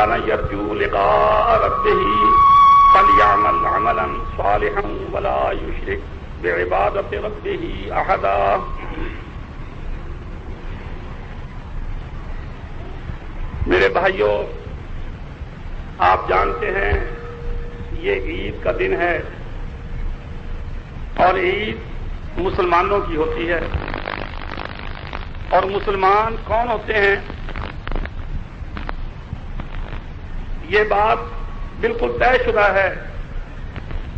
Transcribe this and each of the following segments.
كان يرجو لقاء ربه فليعمل عملا صالحا ولا يشرك بعبادة ربه أحدا. میرے بھائیوں، آپ جانتے ہیں یہ عید کا دن ہے اور عید مسلمانوں کی ہوتی ہے. اور مسلمان کون ہوتے ہیں؟ یہ بات بالکل طے شدہ ہے.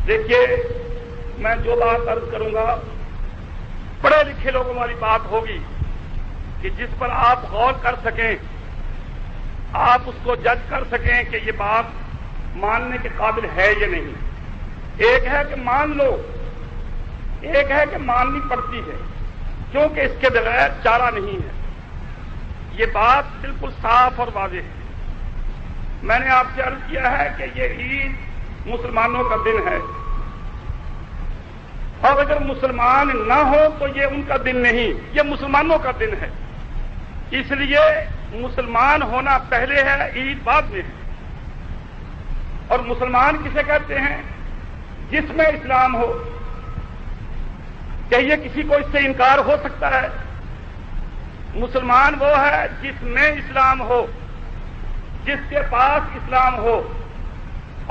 دیکھیے، میں جو بات عرض کروں گا پڑھے لکھے لوگوں والی بات ہوگی کہ جس پر آپ غور کر سکیں، آپ اس کو جج کر سکیں کہ یہ بات ماننے کے قابل ہے یا نہیں. ایک ہے کہ مان لو، ایک ہے کہ ماننی پڑتی ہے، کیونکہ اس کے بغیر چارہ نہیں ہے. یہ بات بالکل صاف اور واضح ہے. میں نے آپ سے عرض کیا ہے کہ یہ عید مسلمانوں کا دن ہے، اور اگر مسلمان نہ ہو تو یہ ان کا دن نہیں، یہ مسلمانوں کا دن ہے. اس لیے مسلمان ہونا پہلے ہے، عید بعد میں ہے. اور مسلمان کسے کہتے ہیں؟ جس میں اسلام ہو. کہیے کسی کو اس سے انکار ہو سکتا ہے؟ مسلمان وہ ہے جس میں اسلام ہو، جس کے پاس اسلام ہو.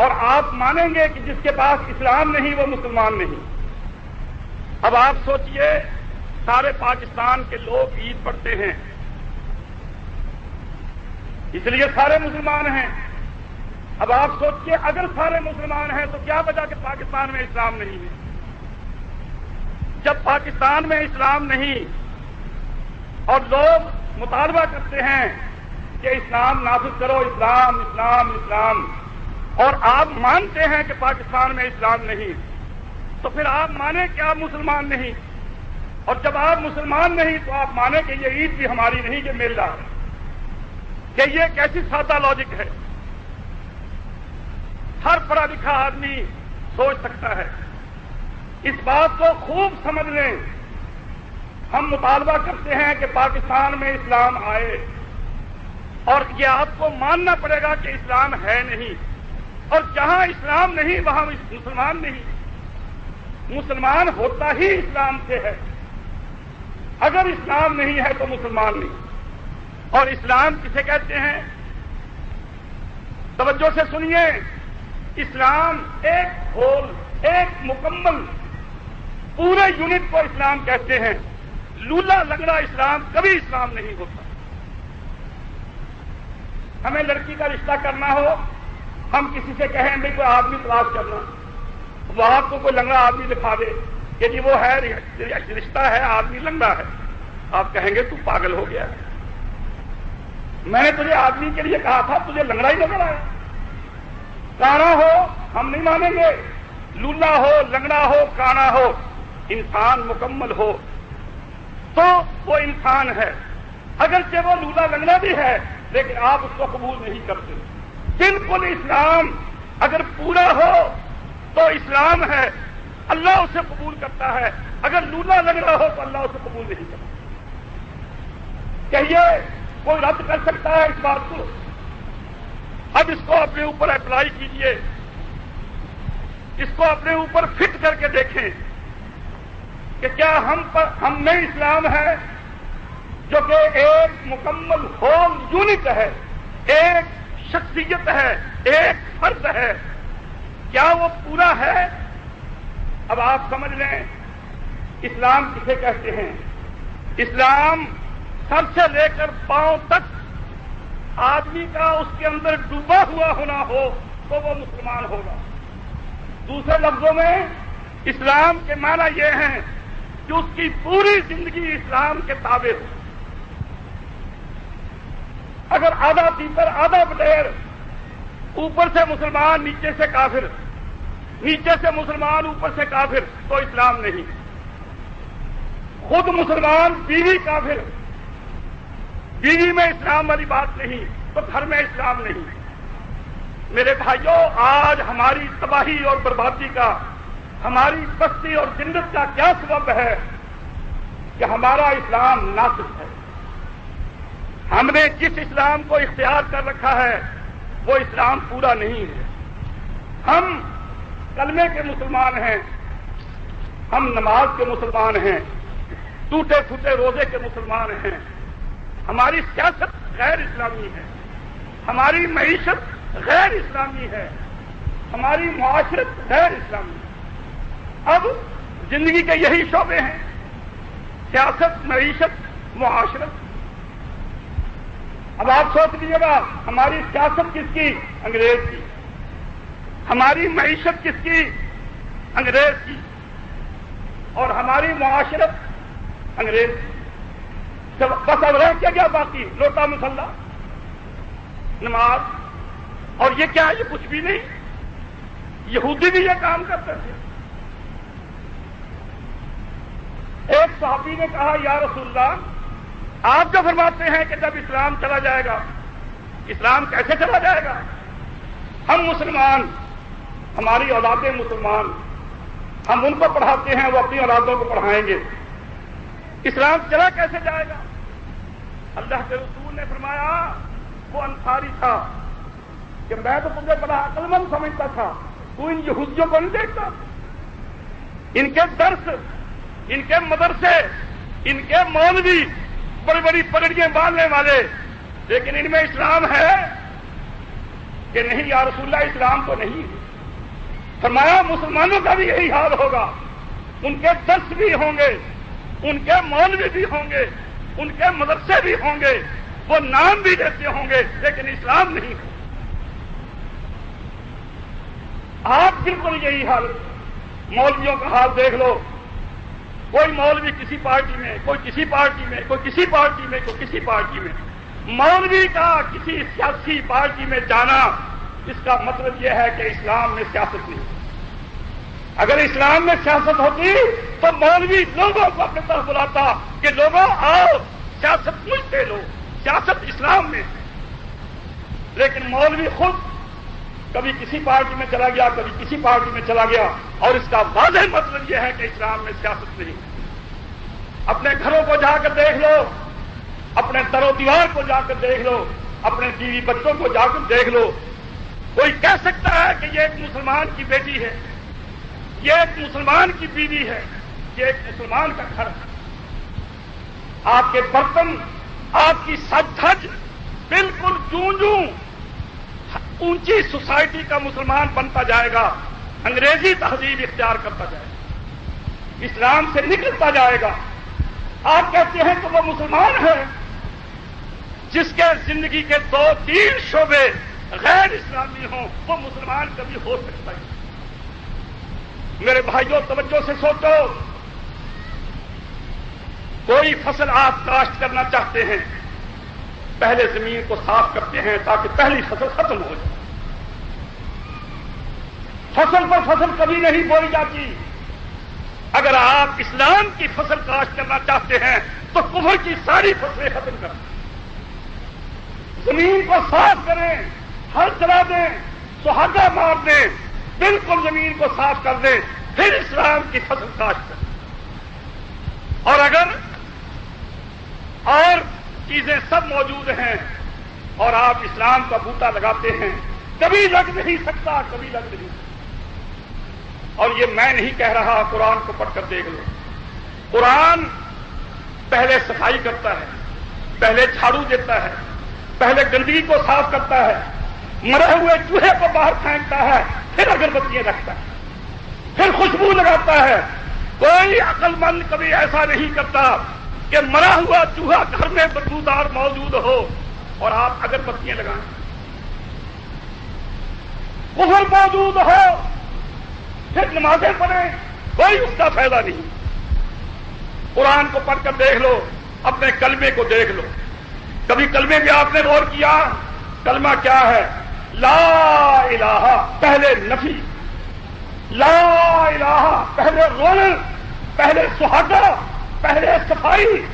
اور آپ مانیں گے کہ جس کے پاس اسلام نہیں وہ مسلمان نہیں. اب آپ سوچئے، سارے پاکستان کے لوگ عید پڑھتے ہیں، اس لیے سارے مسلمان ہیں. اب آپ سوچئے، اگر سارے مسلمان ہیں تو کیا وجہ کہ پاکستان میں اسلام نہیں ہے؟ جب پاکستان میں اسلام نہیں اور لوگ مطالبہ کرتے ہیں کہ اسلام نافذ کرو، اسلام اسلام اسلام، اور آپ مانتے ہیں کہ پاکستان میں اسلام نہیں، تو پھر آپ مانیں کہ آپ مسلمان نہیں. اور جب آپ مسلمان نہیں تو آپ مانیں کہ یہ عید بھی ہماری نہیں، یہ میلہ ہے. کہ یہ کیسی سادہ لاجک ہے؟ ہر پڑھا لکھا آدمی سوچ سکتا ہے. اس بات کو خوب سمجھ لیں. ہم مطالبہ کرتے ہیں کہ پاکستان میں اسلام آئے، اور یہ آپ کو ماننا پڑے گا کہ اسلام ہے نہیں. اور جہاں اسلام نہیں وہاں مسلمان نہیں. مسلمان ہوتا ہی اسلام سے ہے. اگر اسلام نہیں ہے تو مسلمان نہیں. اور اسلام کسے کہتے ہیں؟ توجہ سے سنیے. اسلام ایک ہول، ایک مکمل پورے یونٹ کو اسلام کہتے ہیں. لولا لنگڑا اسلام کبھی اسلام نہیں ہوتا. ہمیں لڑکی کا رشتہ کرنا ہو، ہم کسی سے کہیں بھائی کوئی آدمی تلاش کرنا، وہ آپ کو کوئی لنگڑا آدمی دکھا دے کہ جی وہ ہے رشتہ ہے، آدمی لنگڑا ہے، آپ کہیں گے تو پاگل ہو گیا ہے. میں نے تجھے آدمی کے لیے کہا تھا، تجھے لنگڑا ہی نظر آیا. کانا ہو ہم نہیں مانیں گے، لولا ہو، لنگڑا ہو، کانا ہو، انسان مکمل ہو تو وہ انسان ہے. اگرچہ وہ لولا لنگڑا بھی ہے لیکن آپ اس کو قبول نہیں کرتے. بالکل اسلام اگر پورا ہو تو اسلام ہے، اللہ اسے قبول کرتا ہے. اگر لولا لنگڑا ہو تو اللہ اسے قبول نہیں کرتا. کہیے کوئی رد کر سکتا ہے اس بات کو؟ اب اس کو اپنے اوپر اپلائی کیجئے، اس کو اپنے اوپر فٹ کر کے دیکھیں کہ کیا ہم میں اسلام ہے جو کہ ایک مکمل ہول یونٹ ہے، ایک شخصیت ہے، ایک فرد ہے، کیا وہ پورا ہے؟ اب آپ سمجھ لیں اسلام کسے کہتے ہیں. اسلام سر سے لے کر پاؤں تک آدمی کا اس کے اندر ڈوبا ہوا ہونا ہو تو وہ مسلمان ہوگا. دوسرے لفظوں میں اسلام کے معنی یہ ہیں کہ اس کی پوری زندگی اسلام کے تابع ہو. اگر آدھا پیپر آدھا بٹیر، اوپر سے مسلمان نیچے سے کافر، نیچے سے مسلمان اوپر سے کافر، تو اسلام نہیں. خود مسلمان بیوی کافر، بیوی میں اسلام والی بات نہیں تو گھر میں اسلام نہیں. میرے بھائیوں، آج ہماری تباہی اور بربادی کا، ہماری پستی اور ذلت کا کیا سبب ہے؟ کہ ہمارا اسلام ناقص ہے. ہم نے جس اسلام کو اختیار کر رکھا ہے وہ اسلام پورا نہیں ہے۔ ہم کلمے کے مسلمان ہیں، ہم نماز کے مسلمان ہیں، ٹوٹے پھوٹے روزے کے مسلمان ہیں، ہماری سیاست غیر اسلامی ہے، ہماری معیشت غیر اسلامی ہے، ہماری معاشرت غیر اسلامی ہے۔ اب زندگی کے یہی شعبے ہیں، سیاست، معیشت، معاشرت۔ اب آپ سوچ لیجیے گا، ہماری سیاست کس کی؟ انگریز کی۔ ہماری معیشت کس کی؟ انگریز کی۔ اور ہماری معاشرت انگریز کی۔ بس اب رہ کیا باقی؟ لوٹا مسلح، نماز، اور یہ کیا ہے؟ یہ کچھ بھی نہیں۔ یہودی بھی یہ کام کرتے تھے۔ ایک صحابی نے کہا، یا رسول اللہ، آپ جو فرماتے ہیں کہ جب اسلام چلا جائے گا، اسلام کیسے چلا جائے گا؟ ہم مسلمان، ہماری اولادیں مسلمان، ہم ان کو پڑھاتے ہیں، وہ اپنی اولادوں کو پڑھائیں گے، اسلام چلا کیسے جائے گا؟ اللہ کے رسول نے فرمایا، وہ انصاری تھا کہ میں تو تمہیں بڑا عقل مند سمجھتا تھا، تو ان یہودیوں کو نہیں دیکھتا؟ ان کے درس، ان کے مدرسے، ان کے مولوی بڑی بڑی پگڑیاں باندھنے والے، لیکن ان میں اسلام ہے کہ نہیں؟ یا رسول اللہ، اسلام تو نہیں ہے۔ فرمایا مسلمانوں کا بھی یہی حال ہوگا، ان کے درس بھی ہوں گے، ان کے مولوی بھی ہوں گے، ان کے مدرسے بھی ہوں گے، وہ نام بھی دیتے ہوں گے، لیکن اسلام نہیں ہے۔ آپ بالکل یہی حال، مولویوں کا حال دیکھ لو۔ کوئی مولوی کسی پارٹی میں، کوئی کسی پارٹی میں، کوئی کسی پارٹی میں، کوئی کسی پارٹی میں۔ مولوی کا کسی سیاسی پارٹی میں جانا، اس کا مطلب یہ ہے کہ اسلام میں سیاست نہیں۔ اگر اسلام میں سیاست ہوتی تو مولوی لوگوں کو اپنے طرف بلاتا کہ لوگوں آؤ، سیاست مجھتے لو، سیاست اسلام میں۔ لیکن مولوی خود کبھی کسی پارٹی میں چلا گیا، کبھی کسی پارٹی میں چلا گیا، اور اس کا واضح مطلب یہ ہے کہ اسلام میں سیاست نہیں۔ اپنے گھروں کو جا کر دیکھ لو، اپنے در و دیوار کو جا کر دیکھ لو، اپنے بیوی بچوں کو جا کر دیکھ لو۔ کوئی کہہ سکتا ہے کہ یہ ایک مسلمان کی بیٹی ہے، یہ ایک مسلمان کی بیوی ہے، یہ ایک مسلمان کا گھر ہے۔ آپ کے برتن، آپ کی سج دھج بالکل جوں اونچی سوسائٹی کا مسلمان بنتا جائے گا، انگریزی تہذیب اختیار کرتا جائے گا، اسلام سے نکلتا جائے گا۔ آپ کہتے ہیں کہ وہ مسلمان ہے جس کے زندگی کے 2-3 شعبے غیر اسلامی ہوں، وہ مسلمان کبھی ہو سکتا ہے؟ میرے بھائیوں، توجہ سے سوچو۔ کوئی فصل آپ کاشت کرنا چاہتے ہیں، پہلے زمین کو صاف کرتے ہیں تاکہ پہلی فصل ختم ہو جائے۔ فصل پر فصل کبھی نہیں بوئی جاتی۔ اگر آپ اسلام کی فصل کاشت کرنا چاہتے ہیں تو کفر کی ساری فصلیں ختم کریں، زمین کو صاف کریں، ہل چلا دیں، سہاگا مار دیں، بالکل زمین کو صاف کر دیں، پھر اسلام کی فصل کاشت کریں۔ اور اگر اور چیزیں سب موجود ہیں اور آپ اسلام کا بوٹا لگاتے ہیں، کبھی لگ نہیں سکتا، کبھی لگ نہیں سکتا۔ اور یہ میں نہیں کہہ رہا، قرآن کو پڑھ کر دیکھ لو۔ قرآن پہلے صفائی کرتا ہے، پہلے جھاڑو دیتا ہے، پہلے گندگی کو صاف کرتا ہے، مرے ہوئے چوہے کو باہر پھینکتا ہے، پھر اگربتیاں رکھتا ہے، پھر خوشبو لگاتا ہے۔ کوئی عقل مند کبھی ایسا نہیں کرتا کہ مرا ہوا چوہا گھر میں بدبودار موجود ہو اور آپ اگربتیاں لگائیں۔ کفر موجود ہو پھر نمازیں پڑھیں، کوئی اس کا فائدہ نہیں۔ قرآن کو پڑھ کر دیکھ لو، اپنے کلمے کو دیکھ لو۔ کبھی کلمے میں آپ نے غور کیا؟ کلمہ کیا ہے؟ لا الہ پہلے نفی، لا الہ پہلے رول، پہلے سہاگا، پہلے صفائی،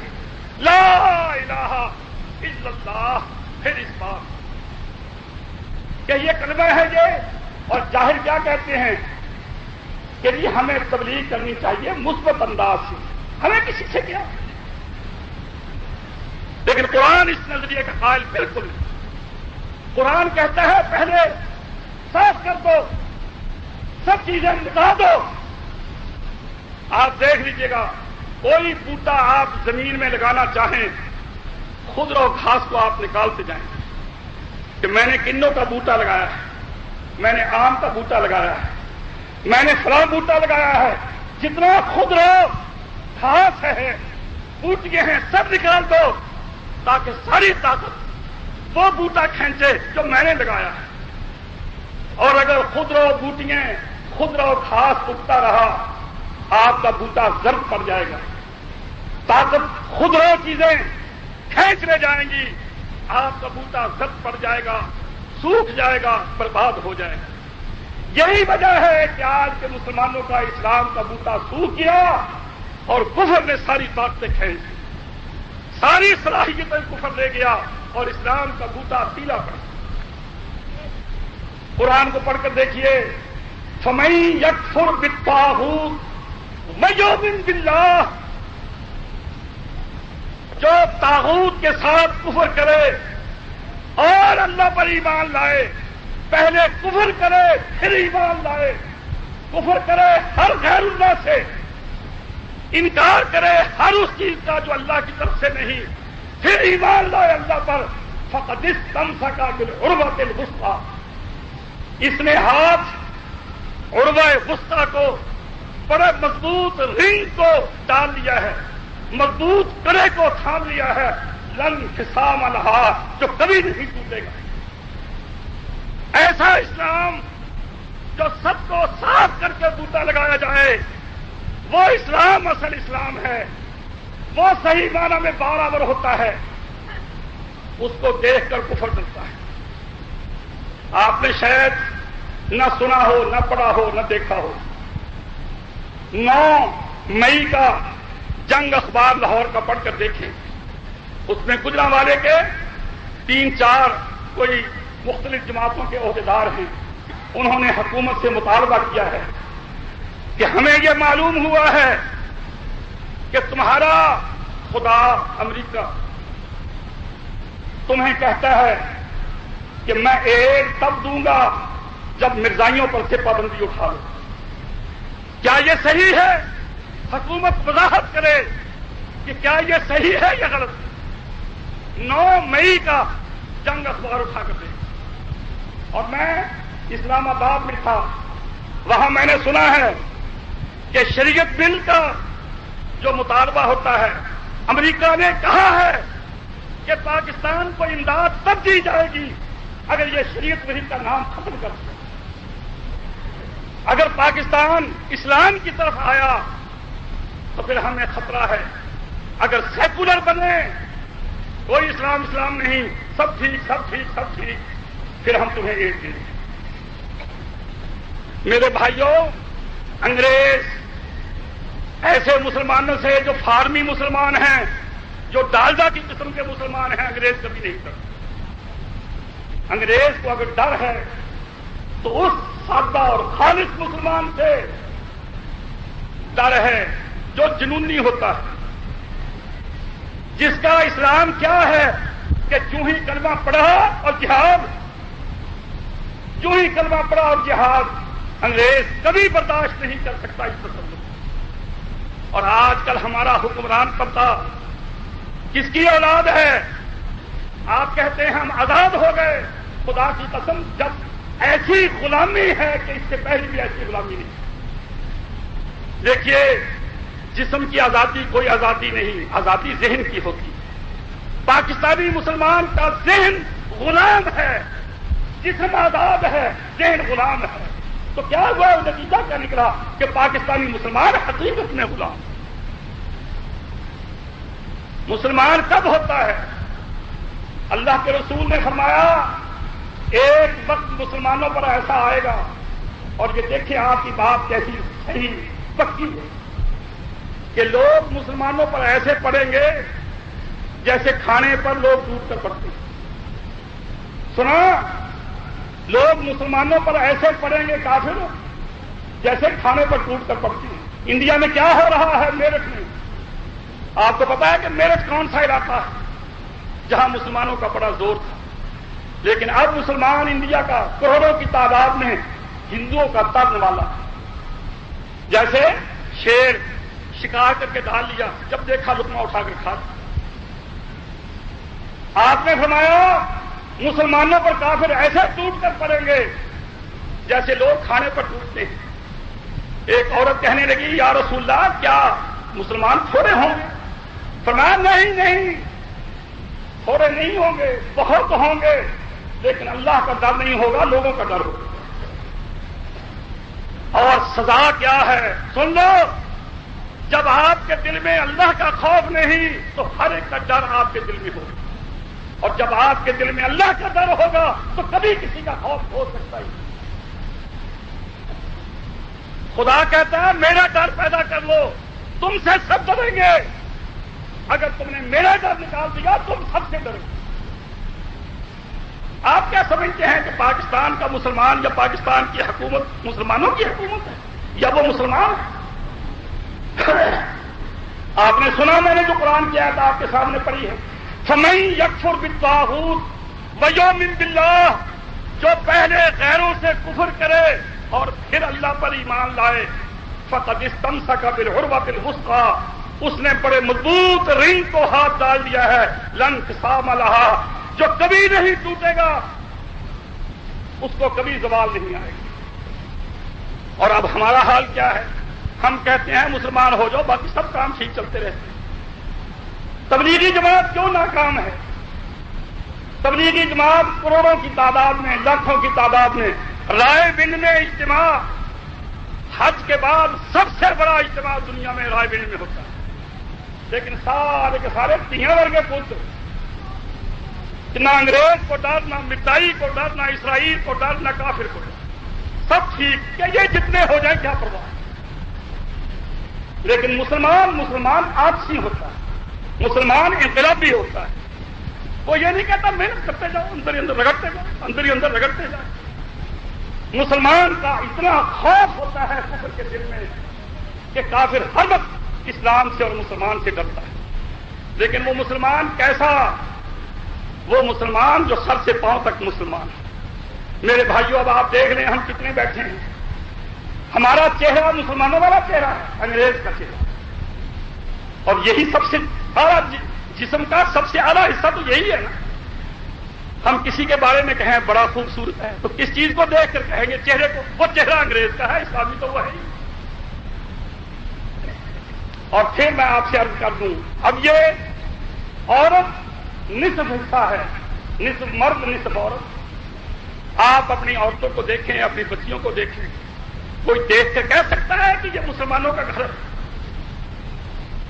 لا الہ الا اللہ، پھر اس بات کہ یہ کلمہ ہے یہ۔ اور ظاہر کیا کہتے ہیں کہ یہ ہمیں تبلیغ کرنی چاہیے مثبت انداز سے، ہمیں کسی سے کیا؟ لیکن قرآن اس نظریے کا قائل بالکل نہیں۔ قرآن کہتا ہے پہلے صاف کر دو، سب چیزیں مٹا دو. آپ دیکھ لیجیے گا، کوئی بوٹا آپ زمین میں لگانا چاہیں، خود رو گھاس کو آپ نکالتے جائیں کہ میں نے کنوں کا بوٹا لگایا ہے، میں نے آم کا بوٹا لگایا ہے، میں نے فلاں بوٹا لگایا ہے. جتنا خود رو گھاس ہے، بوٹیاں ہیں، سب نکال دو تاکہ ساری طاقت وہ بوٹا کھینچے جو میں نے لگایا ہے. اور اگر خود رو بوٹیاں، خود رو گھاس اگتا رہا، آپ کا بوٹا زرد پڑ جائے گا. طاقت خود رو چیزیں کھینچنے جائیں گی، آپ کا بوٹا زرد پڑ جائے گا، سوکھ جائے گا، برباد ہو جائے گا. یہی وجہ ہے کہ آج کے مسلمانوں کا اسلام کا بوٹا سوکھ گیا اور کفر نے ساری طاقتیں کھینچ لی، ساری صلاحیتیں کفر لے گیا اور اسلام کا بوٹا پیلا پڑ گیا. قرآن کو پڑھ کر دیکھیے، فَمَن يَكْفُرْ بِالطَّاغُوتِ وَيُؤْمِنْ بِاللَّهِ، جو طاغوت کے ساتھ کفر کرے اور اللہ پر ایمان لائے، پہلے کفر کرے پھر ایمان لائے، کفر کرے ہر غیر اللہ سے، انکار کرے ہر اس چیز کا جو اللہ کی طرف سے نہیں، پھر ایمان لائے اللہ پر، فقد استمسک بالعروۃ الوثقی، اس نے ہاتھ عروہ وثقی کو، بڑے مضبوط رنگ کو ڈال لیا ہے، مضبوط کڑے کو تھام لیا ہے، لن انفصام لہا، جو کبھی نہیں ٹوٹے گا. ایسا اسلام جو سب کو صاف کر کے بوٹا لگایا جائے، وہ اسلام اصل اسلام ہے، وہ صحیح معنی میں برابر ہوتا ہے. اس کو دیکھ کر کفر ڈرتا ہے. آپ نے شاید نہ سنا ہو، نہ پڑھا ہو، نہ دیکھا ہو، 9 مئی کا جنگ اخبار لاہور کا پڑھ کر دیکھیں. اس میں گجرانوالے کے 3-4 کوئی مختلف جماعتوں کے عہدیدار ہیں، انہوں نے حکومت سے مطالبہ کیا ہے کہ ہمیں یہ معلوم ہوا ہے کہ تمہارا خدا امریکہ تمہیں کہتا ہے کہ میں ایڈ تب دوں گا جب مرزائیوں پر سے پابندی اٹھا لو. کیا یہ صحیح ہے؟ حکومت وضاحت کرے کہ کیا یہ صحیح ہے یا غلط. 9 مئی کا جنگ اخبار اٹھا کر دے. اور میں اسلام آباد میں تھا، وہاں میں نے سنا ہے کہ شریعت بل کا جو مطالبہ ہوتا ہے، امریکہ نے کہا ہے کہ پاکستان کو امداد تب دی جائے گی اگر یہ شریعت بل کا نام ختم کر دے. اگر پاکستان اسلام کی طرف آیا تو پھر ہمیں خطرہ ہے. اگر سیکولر بنے، کوئی اسلام نہیں، سب ٹھیک، پھر ہم تمہیں ایڈ دیں گے. میرے بھائیوں، انگریز ایسے مسلمانوں سے جو فارمی مسلمان ہیں، جو ڈالڈا کی قسم کے مسلمان ہیں، انگریز کبھی نہیں کرتے. انگریز کو اگر ڈر ہے تو اس سادہ اور خالص مسلمان سے ڈر ہے جو جنونی ہوتا ہے، جس کا اسلام کیا ہے کہ جو ہی کلمہ پڑھا اور جہاد، جو ہی کلمہ پڑھا اور جہاد، انگریز کبھی برداشت نہیں کر سکتا اس تصور. اور آج کل ہمارا حکمران پتا کس کی اولاد ہے؟ آپ کہتے ہیں ہم آزاد ہو گئے. خدا کی قسم، جب ایسی غلامی ہے کہ اس سے پہلے بھی ایسی غلامی نہیں. دیکھیے، جسم کی آزادی کوئی آزادی نہیں، آزادی ذہن کی ہوتی. پاکستانی مسلمان کا ذہن غلام ہے، جسم آزاد ہے، ذہن غلام ہے. تو کیا ہوا؟ نتیجہ کیا نکلا کہ پاکستانی مسلمان حقیقت میں غلام. مسلمان کب ہوتا ہے؟ اللہ کے رسول نے فرمایا ایک وقت مسلمانوں پر ایسا آئے گا، اور یہ دیکھیں آپ کی بات کیسی صحیح پکی ہے، کہ لوگ مسلمانوں پر ایسے پڑیں گے جیسے کھانے پر لوگ ٹوٹ کر پڑتے ہیں. سنا؟ لوگ مسلمانوں پر ایسے پڑیں گے کافر جیسے کھانے پر ٹوٹ کر پڑتے ہیں. انڈیا میں کیا ہو رہا ہے؟ میرٹھ میں آپ کو پتا ہے کہ میرٹھ کون سا علاقہ ہے جہاں مسلمانوں کا بڑا زور تھا؟ لیکن اب مسلمان انڈیا کا کروڑوں کی تعداد میں ہندوؤں کا ترن والا، جیسے شیر شکار کر کے ڈال لیا، جب دیکھا لقمہ اٹھا کر کھا لیا۔ آپ نے فرمایا مسلمانوں پر کافر ایسے ٹوٹ کر پڑیں گے جیسے لوگ کھانے پر ٹوٹتے ہیں۔ ایک عورت کہنے لگی یا رسول اللہ کیا مسلمان تھوڑے ہوں گے؟ فرمایا نہیں، تھوڑے نہیں ہوں گے، بہت ہوں گے، لیکن اللہ کا ڈر نہیں ہوگا، لوگوں کا ڈر ہوگا۔ اور سزا کیا ہے سن لو، جب آپ کے دل میں اللہ کا خوف نہیں تو ہر ایک کا ڈر آپ کے دل میں ہوگا، اور جب آپ کے دل میں اللہ کا ڈر ہوگا تو کبھی کسی کا خوف ہو سکتا ہی نہیں۔ خدا کہتا ہے میرا ڈر پیدا کر لو، تم سے سب ڈریں گے۔ اگر تم نے میرا ڈر نکال دیا تم سب سے ڈرو گے۔ آپ کیا سمجھتے ہیں کہ پاکستان کا مسلمان یا پاکستان کی حکومت مسلمانوں کی حکومت ہے یا وہ مسلمان ہے؟ آپ نے سنا میں نے جو قرآن کی آیت آپ کے سامنے پڑھی ہے، فَمَن يَكْفُرْ بِالطَّاغُوتِ وَيُؤْمِن بِاللَّهِ، جو پہلے غیروں سے کفر کرے اور پھر اللہ پر ایمان لائے، فَقَدِ اسْتَمْسَكَ بِالْعُرْوَةِ الْوُثْقَىٰ، اس نے بڑے مضبوط رنگ کو ہاتھ ڈال دیا ہے، لَن انقسام لَهَا، جو کبھی نہیں ٹوٹے گا، اس کو کبھی زوال نہیں آئے گا۔ اور اب ہمارا حال کیا ہے؟ ہم کہتے ہیں مسلمان ہو جاؤ، باقی سب کام ٹھیک چلتے رہتے ہیں۔ تبلیغی جماعت کیوں ناکام ہے؟ تبلیغی جماعت کروڑوں کی تعداد میں، لاکھوں کی تعداد میں، رائے بند میں اجتماع، حج کے بعد سب سے بڑا اجتماع دنیا میں رائے بند میں ہوتا ہے، لیکن سارے کے سارے تیاں ورگے پوچھتے، نہ انگریز کو ڈر، نہ مرزائی کو ڈر، نہ اسرائیل کو ڈر، نہ کافر کو ڈر، سب ٹھیک کہ یہ جتنے ہو جائیں کیا پرواہ۔ لیکن مسلمان آپسی ہوتا ہے، مسلمان انقلابی ہوتا ہے۔ وہ یہ نہیں کہتا محنت کرتے جاؤ، اندر ہی اندر رگڑتے جاؤ، اندر ہی اندر رگڑتے جاؤ۔ مسلمان کا اتنا خوف ہوتا ہے کفر کے دل میں کہ کافر ہر وقت اسلام سے اور مسلمان سے ڈرتا ہے۔ لیکن وہ مسلمان کیسا؟ وہ مسلمان جو سر سے پاؤں تک مسلمان ہے۔ میرے بھائیوں اب آپ دیکھ لیں ہم کتنے بیٹھے ہیں، ہمارا چہرہ مسلمانوں والا چہرہ ہے، انگریز کا چہرہ، اور یہی سب سے بڑا جسم کا سب سے اعلیٰ حصہ تو یہی ہے نا۔ ہم کسی کے بارے میں کہیں بڑا خوبصورت ہے تو کس چیز کو دیکھ کر کہیں گے؟ چہرے کو۔ وہ چہرہ انگریز کا ہے، اسلامی تو وہ ہے ہی۔ اور پھر میں آپ سے عرض کر دوں، اب یہ عورت نصف حصہ ہے، نصف مرد نصف عورت۔ آپ اپنی عورتوں کو دیکھیں، اپنی بچیوں کو دیکھیں، کوئی دیکھ کر کہہ سکتا ہے کہ یہ مسلمانوں کا گھر ہے؟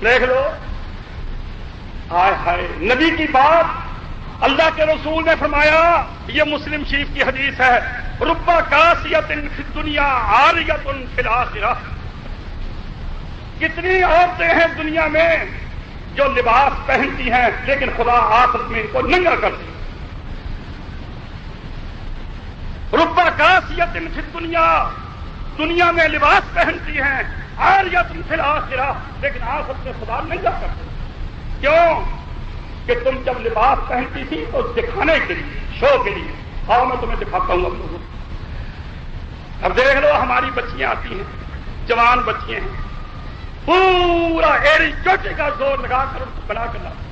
دیکھ لو، ہائے ہائے، نبی کی بات اللہ کے رسول نے فرمایا، یہ مسلم شریف کی حدیث ہے، رب کاسیۃ فی الدنیا عاریۃ فی الآخرہ۔ کتنی عورتیں ہیں دنیا میں جو لباس پہنتی ہیں لیکن خدا آخرت میں ان کو ننگا کرتی ہے۔ رب کاسیۃ فی الدنیا، دنیا میں لباس پہنتی ہیں، عاریۃ فی الآخرہ، لیکن آخرت میں خدا ننگا کرتی ہے۔ کیوں؟ کہ تم جب لباس پہنتی تھی تو دکھانے کے لیے، شو کے لیے، آؤ میں تمہیں دکھاتا ہوں اب لوگوں۔ اب دیکھ لو ہماری بچیاں آتی ہیں، جوان بچیاں ہیں، پورا ایڑی چوٹی کا زور لگا کر ان کو بنا کر لاتے،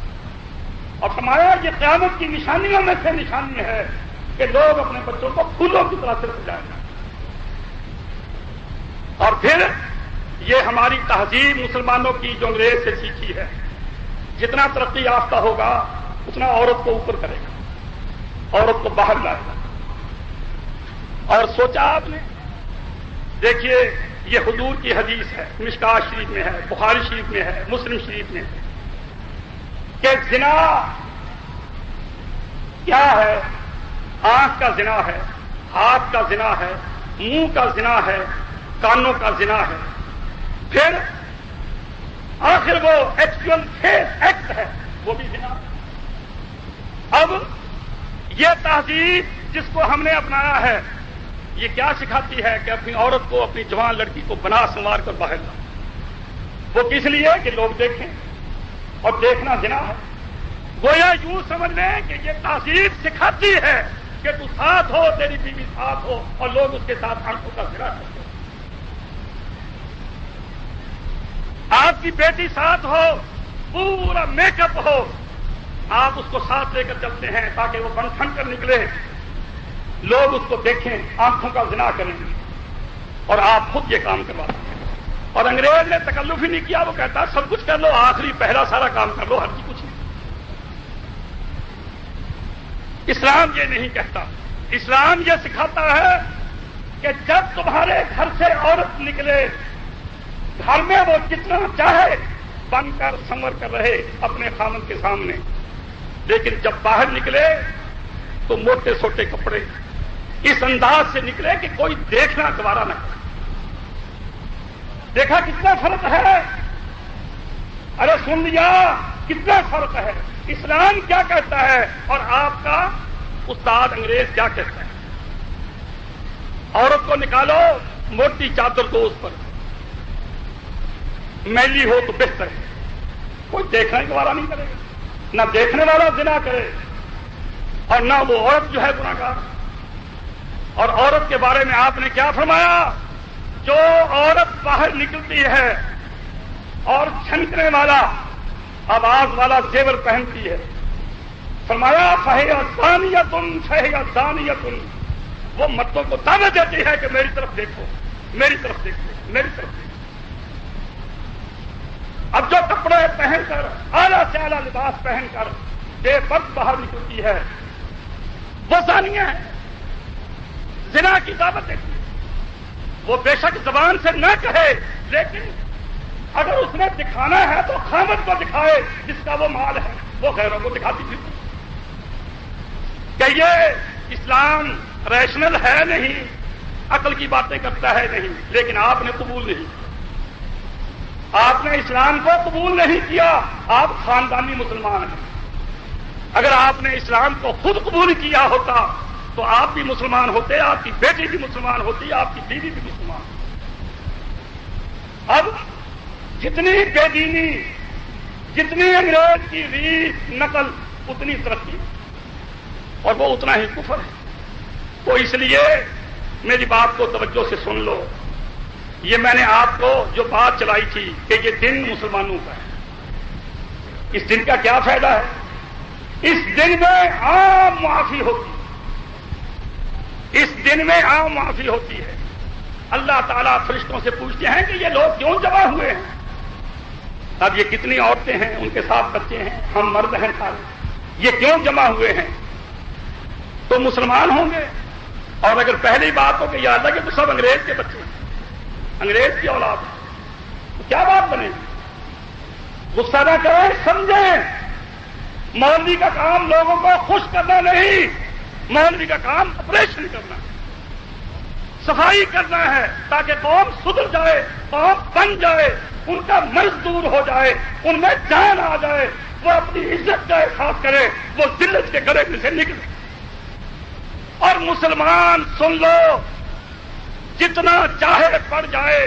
اور فرمایا یہ قیامت کی نشانیوں میں سے نشانی ہے کہ لوگ اپنے بچوں کو پھولوں کی طرح سے سجائیں گے۔ اور پھر یہ ہماری تہذیب مسلمانوں کی جو انگریز سے سیکھی ہے، جتنا ترقی یافتہ ہوگا اتنا عورت کو اوپر کرے گا، عورت کو باہر لائے گا۔ اور سوچا آپ نے؟ دیکھیے یہ حضور کی حدیث ہے، مشکوٰۃ شریف میں ہے، بخاری شریف میں ہے، مسلم شریف میں ہے کہ زنا کیا ہے؟ آنکھ کا زنا ہے، ہاتھ کا زنا ہے، منہ کا زنا ہے، کانوں کا زنا ہے، پھر آخر وہ ایکچوئل فیس ایکٹ ہے، وہ بھی زنا۔ اب یہ تہذیب جس کو ہم نے اپنایا ہے، یہ کیا سکھاتی ہے کہ اپنی عورت کو، اپنی جوان لڑکی کو بنا سنوار کر باہر لاؤ۔ وہ کس لیے؟ کہ لوگ دیکھیں، اور دیکھنا زنا ہے۔ گویا یوں سمجھ لیں کہ یہ تہذیب سکھاتی ہے کہ تو ساتھ ہو، تیری بیوی ساتھ ہو اور لوگ اس کے ساتھ آنکھوں کا زنا کرتے ہو، آپ کی بیٹی ساتھ ہو، پورا میک اپ ہو، آپ اس کو ساتھ لے کر چلتے ہیں تاکہ وہ بن ٹھن کر نکلے، لوگ اس کو دیکھیں، آنکھوں کا زنا کریں، اور آپ خود یہ کام کرواتے ہیں۔ اور انگریز نے تکلف ہی نہیں کیا، وہ کہتا سب کچھ کر لو، آخری پہلا سارا کام کر لو، ہر چیز کچھ نہیں۔ اسلام یہ نہیں کہتا، اسلام یہ سکھاتا ہے کہ جب تمہارے گھر سے عورت نکلے، گھر میں وہ جتنا چاہے بن کر سنور کر رہے اپنے خامن کے سامنے، لیکن جب باہر نکلے تو موٹے سوٹے کپڑے اس انداز سے نکلے کہ کوئی دیکھنا گوارا نہ کرے۔ دیکھا کتنا فرق ہے؟ ارے سن لیا کتنا فرق ہے؟ اسلام کیا کہتا ہے اور آپ کا استاد انگریز کیا کہتا ہے؟ عورت کو نکالو، موٹی چادر دو اس پر، میلی ہو تو بہتر ہے، کوئی دیکھنے گوارا نہیں کرے گا، نہ دیکھنے والا زنا کرے اور نہ وہ عورت جو ہے گناہگار۔ اور عورت کے بارے میں آپ نے کیا فرمایا؟ جو عورت باہر نکلتی ہے اور چھنکنے والا آواز والا زیور پہنتی ہے، فرمایا فہی زانیۃ فہی زانیۃ، وہ مردوں کو دعوت دیتی ہے کہ میری طرف دیکھو، میری طرف دیکھو، میری طرف دیکھو۔ اب جو کپڑے پہن کر، اعلیٰ سے اعلیٰ لباس پہن کر بے پرد باہر نکلتی ہے، وہ زانیہ ہے، زنا کی دعوت دیتی ہے۔ وہ بے شک زبان سے نہ کہے، لیکن اگر اس نے دکھانا ہے تو خامد کو دکھائے جس کا وہ مال ہے، وہ غیروں کو دکھاتی تھی۔ کہ یہ اسلام ریشنل ہے نہیں، عقل کی باتیں کرتا ہے نہیں، لیکن آپ نے قبول نہیں، آپ نے اسلام کو قبول نہیں کیا، آپ خاندانی مسلمان ہیں۔ اگر آپ نے اسلام کو خود قبول کیا ہوتا تو آپ بھی مسلمان ہوتے، آپ کی بیٹی بھی مسلمان ہوتی، آپ کی بیوی بھی مسلمان ہوتی۔ اب جتنی بے دینی، جتنی انگریز کی ریت نقل، اتنی ترقی اور وہ اتنا ہی کفر ہے۔ تو اس لیے میری بات کو توجہ سے سن لو، یہ میں نے آپ کو جو بات چلائی تھی کہ یہ دن مسلمانوں کا ہے، اس دن کا کیا فائدہ ہے؟ اس دن میں عام معافی ہوتی ہے، اس دن میں عام معافی ہوتی ہے۔ اللہ تعالیٰ فرشتوں سے پوچھتے ہیں کہ یہ لوگ کیوں جمع ہوئے ہیں؟ اب یہ کتنی عورتیں ہیں، ان کے ساتھ بچے ہیں، ہم مرد ہیں سارے، یہ کیوں جمع ہوئے ہیں؟ تو مسلمان ہوں گے، اور اگر پہلی بات ہو کہ یہ اللہ کے تو سب انگریز کے بچے ہیں، انگریز کی اولاد ہے، تو کیا بات بنے گی؟ غصہ نہ کریں، سمجھیں، مولوی کا کام لوگوں کو خوش کرنا نہیں، مولوی کا کام آپریشن کرنا ہے، صفائی کرنا ہے، تاکہ قوم سدھر جائے، قوم بن جائے، ان کا مرض دور ہو جائے، ان میں جان آ جائے، وہ اپنی عزت کا احساس کرے، وہ ذلت کے گڑھے میں سے نکلے۔ اور مسلمان سن لو، جتنا چاہے پڑھ جائے،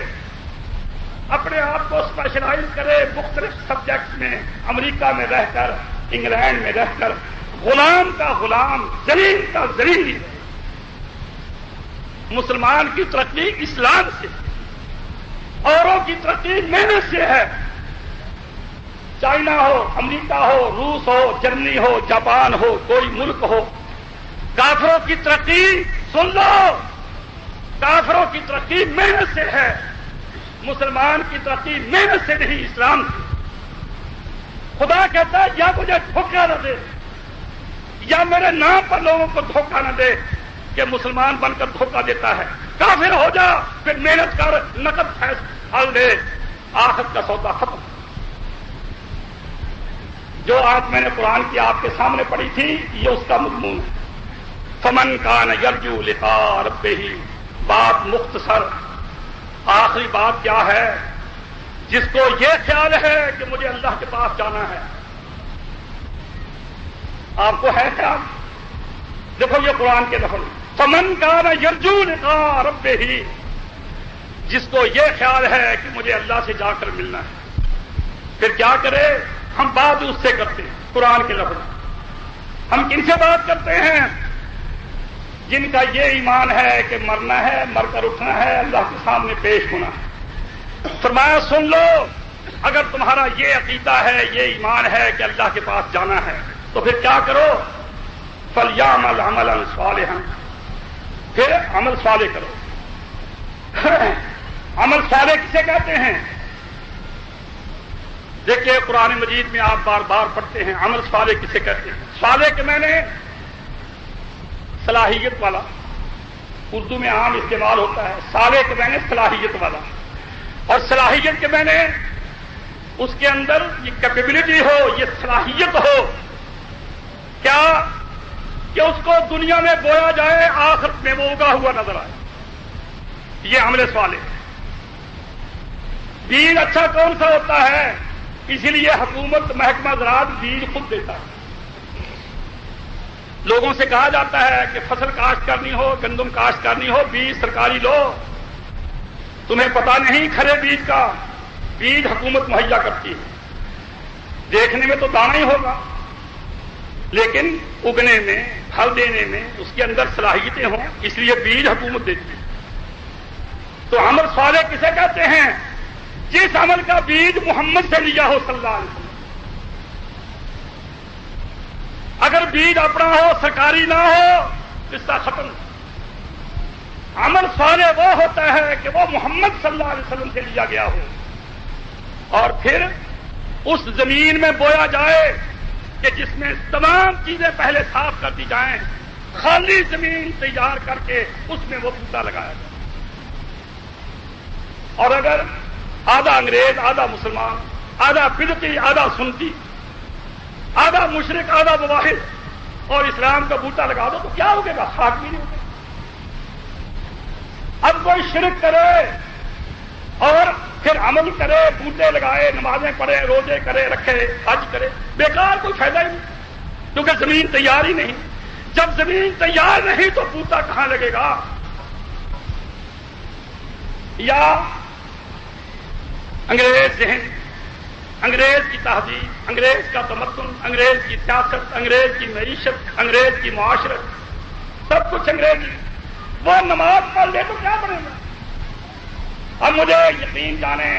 اپنے آپ کو اسپیشلائز کرے مختلف سبجیکٹس میں، امریکہ میں رہ کر، انگلینڈ میں رہ کر، غلام کا غلام، ذلیل کا ذلیل، مسلمان کی ترقی اسلام سے، اوروں کی ترقی محنت سے ہے۔ چائنا ہو، امریکہ ہو، روس ہو، جرمنی ہو، جاپان ہو، کوئی ملک ہو، کافروں کی ترقی سن لو، کافروں کی ترقی محنت سے ہے، مسلمان کی ترقی محنت سے نہیں، اسلام سے۔ خدا کہتا ہے یا مجھے دھوکہ نہ دے، یا میرے نام پر لوگوں کو دھوکہ نہ دے، کہ مسلمان بن کر دھوکہ دیتا ہے، کافر ہو جا، پھر محنت کر، نقد پھل لے، آخرت کا سودا ختم۔ جو آج میں نے قرآن کی آپ کے سامنے پڑھی تھی، یہ اس کا مضمون ہے۔ فمن کان یرجو لقاء ربہ، بات مختصر، آخری بات کیا ہے؟ جس کو یہ خیال ہے کہ مجھے اللہ کے پاس جانا ہے، آپ کو ہے خیال؟ دیکھو یہ قرآن کے لفظ، فمن کان یرجو لقاء ربہ، جس کو یہ خیال ہے کہ مجھے اللہ سے جا کر ملنا ہے، پھر کیا کرے؟ ہم بات اس سے کرتے ہیں، قرآن کے لفظ، ہم کن سے بات کرتے ہیں؟ جن کا یہ ایمان ہے کہ مرنا ہے، مر کر اٹھنا ہے، اللہ کے سامنے پیش ہونا ہے. فرمایا سن لو، اگر تمہارا یہ عقیدہ ہے، یہ ایمان ہے کہ اللہ کے پاس جانا ہے، تو پھر کیا کرو؟ فَلْيَعْمَلْ عَمَلًا صَالِحًا، پھر عمل صالح کرو. عمل صالح کسے کہتے ہیں؟ دیکھیے قرآن مجید میں آپ بار بار پڑھتے ہیں عمل صالح کسے کہتے ہیں. صالح کے معنی صلاحیت والا، اردو میں عام استعمال ہوتا ہے. صالح کے معنی صلاحیت والا، اور صلاحیت کے معنی اس کے اندر یہ کیپیبلٹی ہو، یہ صلاحیت ہو کیا کہ اس کو دنیا میں بویا جائے، آخرت میں وہ اگا ہوا نظر آئے. یہ عمل صالح ہے. بیج اچھا کون سا ہوتا ہے؟ اسی لیے حکومت محکمہ زراعت بیج خود دیتا ہے. لوگوں سے کہا جاتا ہے کہ فصل کاشت کرنی ہو، گندم کاشت کرنی ہو، بیج سرکاری لو. تمہیں پتا نہیں کھڑے بیج کا، بیج حکومت مہیا کرتی ہے. دیکھنے میں تو دانا ہی ہوگا، لیکن اگنے میں، پھل دینے میں اس کے اندر صلاحیتیں ہوں، اس لیے بیج حکومت دیتی ہے. تو عمل صالح کسے کہتے ہیں؟ جس عمل کا بیج محمد سے لیا ہو صلی اللہ علیہ وسلم. اگر بیج اپنا ہو، سرکاری نہ ہو، قصہ ختم. عمل صالح وہ ہوتا ہے کہ وہ محمد صلی اللہ علیہ وسلم سے لیا گیا ہو، اور پھر اس زمین میں بویا جائے کہ جس میں تمام چیزیں پہلے صاف کر دی جائیں، خالی زمین تیار کر کے اس میں وہ بوٹا لگایا جائے. اور اگر آدھا انگریز، آدھا مسلمان، آدھا بدعتی، آدھا سنی، آدھا مشرک، آدھا مواحد اور اسلام کا بوٹا لگا دو تو کیا ہوگے گا؟ خاک بھی نہیں ہوگا. اب کوئی شرک کرے اور پھر عمل کرے، بوٹے لگائے، نمازیں پڑھے، روزے کرے، رکھے، حج کرے، بیکار، کوئی فائدہ ہی نہیں، کیونکہ زمین تیار ہی نہیں. جب زمین تیار نہیں تو بوٹا کہاں لگے گا؟ یا انگریز ذہن، انگریز کی تہذیب، انگریز کا تمدن، انگریز کی سیاست، انگریز کی معیشت، انگریز کی معاشرت، سب کچھ انگریزی. وہ نماز پڑھ لے تو کیا پڑھے گا؟ اب مجھے یقین جانے،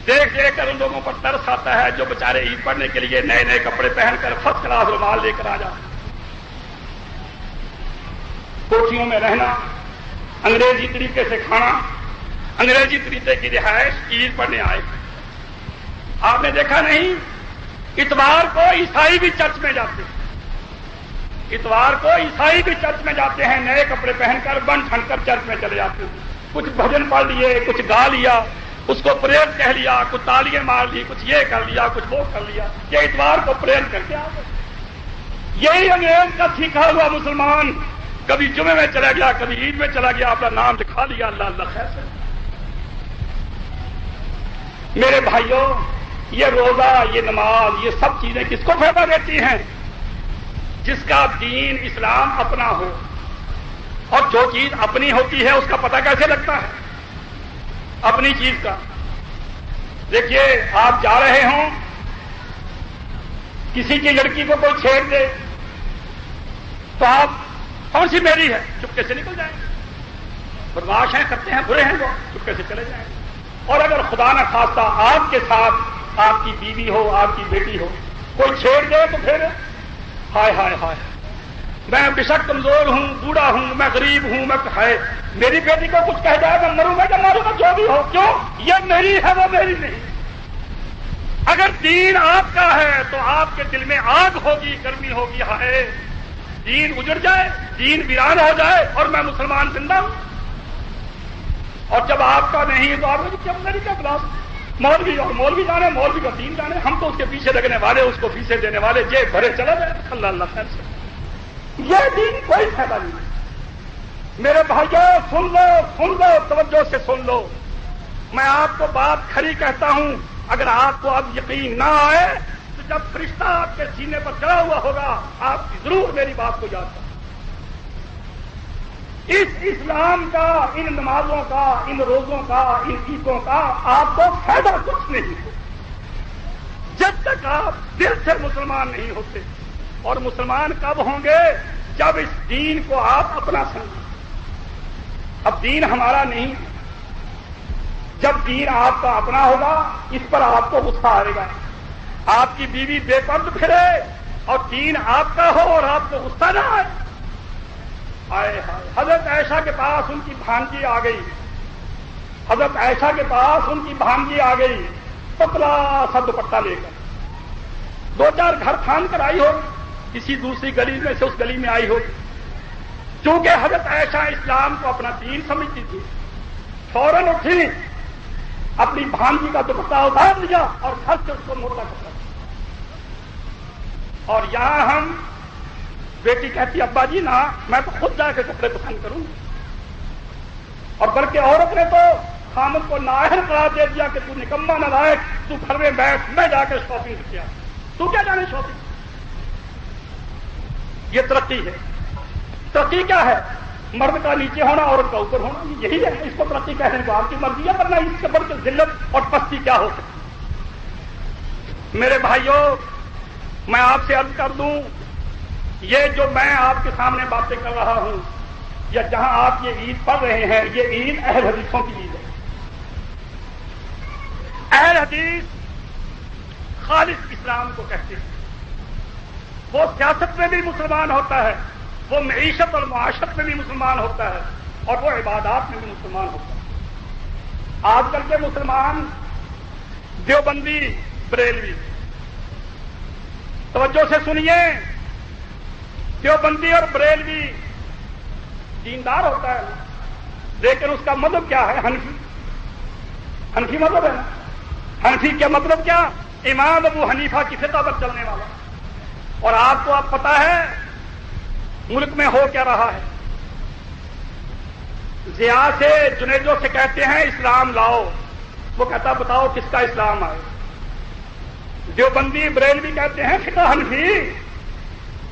دیکھ دیکھ کر ان لوگوں پر ترس آتا ہے جو بیچارے عید پڑھنے کے لیے نئے نئے کپڑے پہن کر فرسٹ کلاس رومال لے کر آ جاتے، کوٹھیوں میں رہنا، انگریزی طریقے سے کھانا، انگریزی طریقے کی رہائش، عید پڑھنے آئے. آپ نے دیکھا نہیں، اتوار کو عیسائی بھی چرچ میں جاتے ہیں، اتوار کو عیسائی بھی چرچ میں جاتے ہیں، نئے کپڑے پہن کر بن ٹھن کر چرچ میں چلے جاتے ہیں. کچھ بھجن پڑھ لیے، کچھ گا لیا، اس کو پریئر کہہ لیا، کچھ تالیاں مار لی، کچھ یہ کر لیا، کچھ وہ کر لیا، یہ اتوار کو پریئر کر کے آ گئے. یہی انگریز کا سیکھا ہوا مسلمان کبھی جمعے میں چلا گیا، کبھی عید میں چلا گیا، اپنا نام لکھا لیا، اللہ اللہ خیر سے. میرے بھائیوں، یہ روزہ، یہ نماز، یہ سب چیزیں کس کو فائدہ دیتی ہیں؟ جس کا دین اسلام اپنا ہو. اور جو چیز اپنی ہوتی ہے اس کا پتہ کیسے لگتا ہے؟ اپنی چیز کا. دیکھیے، آپ جا رہے ہوں، کسی کی لڑکی کو کوئی چھیڑ دے تو آپ کون سی میری ہے چپکے سے نکل جائیں گے. بدماش ہیں، کرتے ہیں، برے ہیں، وہ چپکے سے چلے جائیں گے. اور اگر خدا نہ خواستہ آپ کے ساتھ آپ کی بیوی ہو، آپ کی بیٹی ہو، کوئی چھیڑ دے تو پھر ہائے ہائے ہائے، میں بشک کمزور ہوں، بوڑھا ہوں، میں غریب ہوں، میں ہائے میری بیٹی کو کچھ کہہ جائے، میں مروں گا یا ماروں گا، جو بھی ہو. کیوں؟ یہ میری ہے، وہ میری نہیں. اگر دین آپ کا ہے تو آپ کے دل میں آگ ہوگی، گرمی ہوگی. ہائے دین اجڑ جائے، دین ویران ہو جائے اور میں مسلمان زندہ ہوں. اور جب آپ کا نہیں تو آپ کو میری کیا بلا؟ مولوی اور مولوی جانے، مولوی کا دین جانے، ہم تو اس کے پیچھے لگنے والے، اس کو فیسیں دینے والے، جیب بھرے چلا جائے. اللہ اللہ خیر سے. یہ دین کوئی فائدہ نہیں. میرے بھائیوں، سن لو، توجہ سے سن لو. میں آپ کو بات کھری کہتا ہوں. اگر آپ کو اب یقین نہ آئے تو جب فرشتہ آپ کے سینے پر چڑھا ہوا ہوگا آپ ضرور میری بات کو یاد کریں. اس اسلام کا، ان نمازوں کا، ان روزوں کا، ان عیدوں کا آپ کو فائدہ کچھ نہیں ہے جب تک آپ دل سے مسلمان نہیں ہوتے. اور مسلمان کب ہوں گے؟ جب اس دین کو آپ اپنا سمجھیں، اب دین ہمارا نہیں ہے، جب دین آپ کا اپنا ہوگا اس پر آپ کو غصہ آئے گا، آپ کی بیوی بے پرد پھرے اور دین آپ کا ہو اور آپ کو غصہ نہ آئے. آئے حضرت عائشہ کے پاس ان کی بھانجی آ گئی، حضرت عائشہ کے پاس ان کی بھانجی آ گئی، پتلا سا دوپٹہ لے کر، 2-4 گھر پھان کر آئی ہوگی، کسی دوسری گلی میں سے اس گلی میں آئی ہوگی. چونکہ حضرت عائشہ اسلام کو اپنا دین سمجھتی تھی، فوراً اٹھی، اپنی بھانجی کا دوپٹہ اتار لیا اور گھر سے اس کو موٹا کر. اور یہاں ہم بیٹی کہتی ابا جی نا میں تو خود جا کے کپڑے پسند کروں، اور بلکہ عورت نے تو خامد کو نااہل قرار دے دیا کہ تو نکما نالائق، تو گھر میں بیٹھ، میں جا کے شاپنگ کیا، تو کیا جانے شاپنگ. یہ ترقی ہے. ترقی کیا ہے؟ مرد کا نیچے ہونا، عورت کا اوپر ہونا، یہی ہے. اس کو ترقی کہنے کو آپ کی مرضی ہے، ورنہ اس سے بڑھ کے ذلت اور پستی کیا ہو سکتی. میرے بھائیوں، میں آپ سے عرض کر دوں، یہ جو میں آپ کے سامنے باتیں کر رہا ہوں یا جہاں آپ یہ عید پڑھ رہے ہیں، یہ عید اہل حدیثوں کی عید ہے. اہل حدیث خالص اسلام کو کہتے ہیں. وہ سیاست میں بھی مسلمان ہوتا ہے، وہ معیشت اور معاشرت میں بھی مسلمان ہوتا ہے، اور وہ عبادات میں بھی مسلمان ہوتا ہے. آج کل کے مسلمان دیوبندی، بریلوی، توجہ سے سنیے، دیوبندی اور بریلوی دیندار ہوتا ہے، لیکن اس کا مطلب کیا ہے؟ حنفی مطلب ہے نا. حنفی کا مطلب کیا؟ امام ابو حنیفہ کی فقہ پر چلنے والا. اور آپ کو اب پتا ہے ملک میں ہو کیا رہا ہے. ضیاء سے، جنیدو سے کہتے ہیں اسلام لاؤ، وہ کہتا بتاؤ کس کا اسلام آئے. دیوبندی بریلوی کہتے ہیں فقہ حنفی،